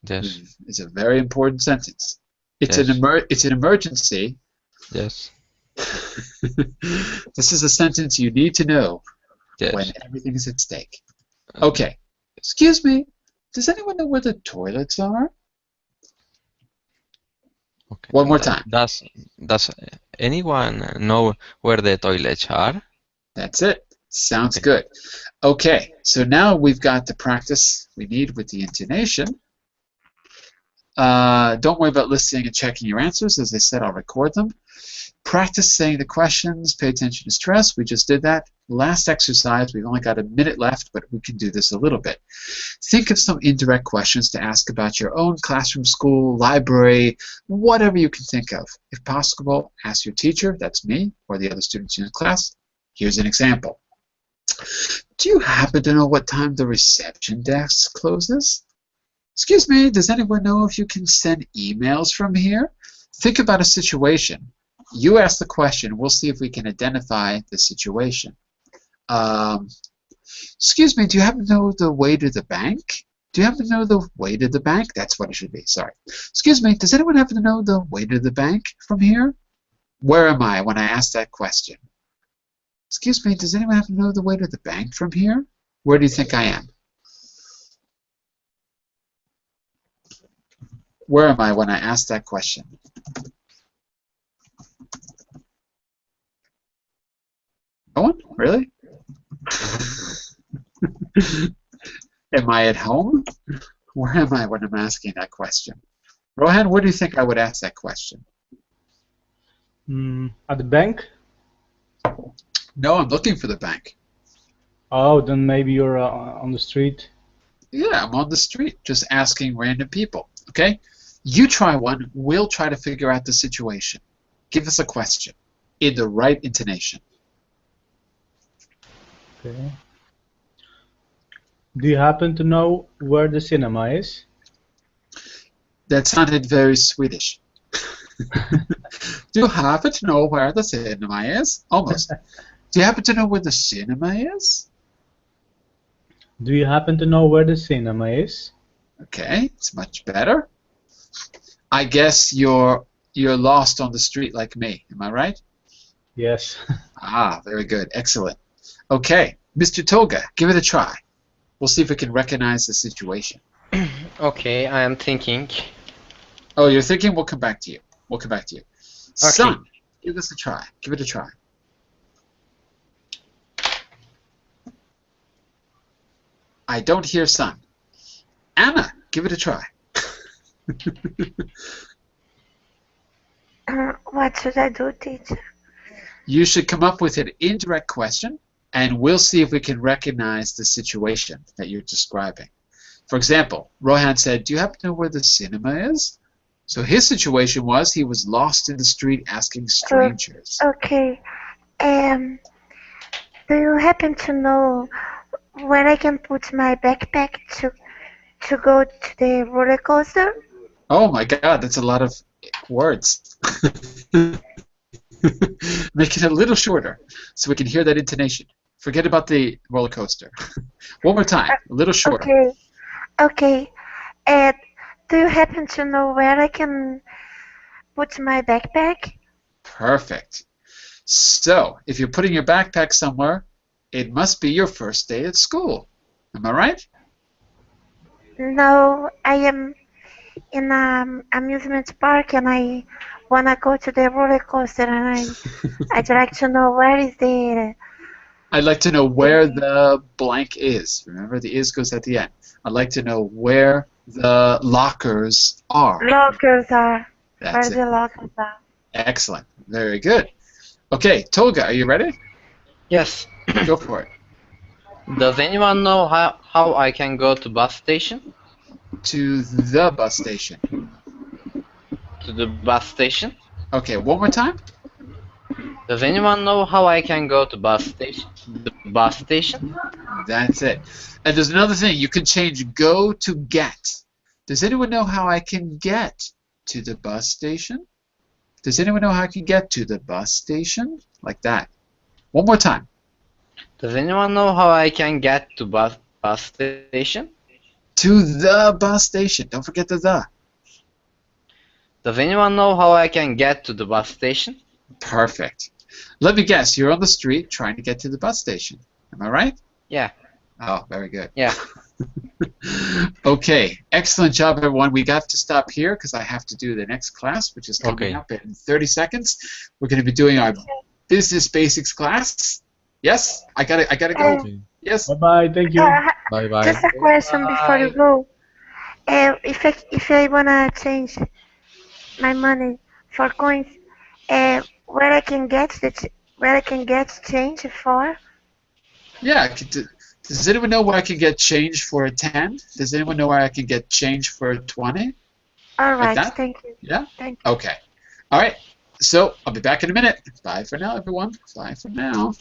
Yes. It's a very important sentence. It's Yes. It's an emergency. Yes. This is a sentence you need to know Yes. when everything is at stake. Okay. Excuse me. Does anyone know where the toilets are? Okay. One more time. Does anyone know where the toilets are? That's it. Sounds good. Okay, so now we've got the practice we need with the intonation. Don't worry about listening and checking your answers. As I said, I'll record them. Practice saying the questions. Pay attention to stress. We just did that. Last exercise, we've only got a minute left, but we can do this a little bit. Think of some indirect questions to ask about your own classroom, school, library, whatever you can think of. If possible, ask your teacher, that's me, or the other students in the class. Here's an example. Do you happen to know what time the reception desk closes? Excuse me, does anyone know if you can send emails from here? Think about a situation. You ask the question, we'll see if we can identify the situation. Excuse me, do you happen to know the way to the bank? Do you happen to know the way to the bank? That's what it should be, sorry. Excuse me, does anyone happen to know the way to the bank from here? Where am I when I ask that question? Excuse me, does anyone happen to know the way to the bank from here? Where do you think I am? Where am I when I ask that question? No one? Really? Am I at home? Where am I when I'm asking that question? Rohan, where do you think I would ask that question? At the bank? No, I'm looking for the bank. Oh, then maybe you're on the street. Yeah, I'm on the street, just asking random people. Okay? You try one. We'll try to figure out the situation. Give us a question in the right intonation. Okay. Do you happen to know where the cinema is? That sounded very Swedish. Do you happen to know where the cinema is? Almost. Do you happen to know where the cinema is? Do you happen to know where the cinema is? Okay, it's much better. I guess you're lost on the street like me. Am I right? Yes. Ah, very good. Excellent. Okay, Mr. Toga, give it a try. We'll see if we can recognize the situation. Okay, I am thinking. Oh, you're thinking? We'll come back to you. We'll come back to you. Okay. Son, give this a try. Give it a try. I don't hear son. Anna, give it a try. What should I do, teacher? You should come up with an indirect question, and we'll see if we can recognize the situation that you're describing. For example, Rohan said, do you happen to know where the cinema is? So his situation was he was lost in the street asking strangers. Okay. Do you happen to know where I can put my backpack to go to the roller coaster? Oh my God, that's a lot of words. Make it a little shorter so we can hear that intonation. Forget about the roller coaster. One more time, a little shorter. Okay. Do you happen to know where I can put my backpack? Perfect. So, if you're putting your backpack somewhere, it must be your first day at school. Am I right? No, I am in an amusement park and I wanna go to the roller coaster and I'd like to know where is the. I'd like to know where the blank is. Remember, the is goes at the end. I'd like to know where the lockers are. Lockers are. That's Where the lockers are. Excellent. Very good. Okay, Tolga, are you ready? Yes. Go for it. Does anyone know how I can go to bus station? To the bus station. To the bus station? Okay, one more time. Does anyone know how I can go to bus station? The bus station? That's it. And there's another thing. You can change go to get. Does anyone know how I can get to the bus station? Does anyone know how I can get to the bus station? Like that. One more time. Does anyone know how I can get to bus station? To the bus station. Don't forget the. Does anyone know how I can get to the bus station? Perfect. Let me guess. You're on the street trying to get to the bus station. Am I right? Yeah. Oh, very good. Yeah. Okay. Excellent job, everyone. We got to stop here because I have to do the next class, which is coming up in 30 seconds. We're going to be doing our business basics class. Yes? I gotta go. Yes. Bye-bye. Thank you. Bye-bye. Just a question before you go. If I wanna change my money for coins, where I can get change for? Yeah. Does anyone know where I can get change for a 10? Does anyone know where I can get change for a 20? All right. Like that? Thank you. Yeah? Thank you. Okay. All right. So I'll be back in a minute. Bye for now, everyone. Bye for now.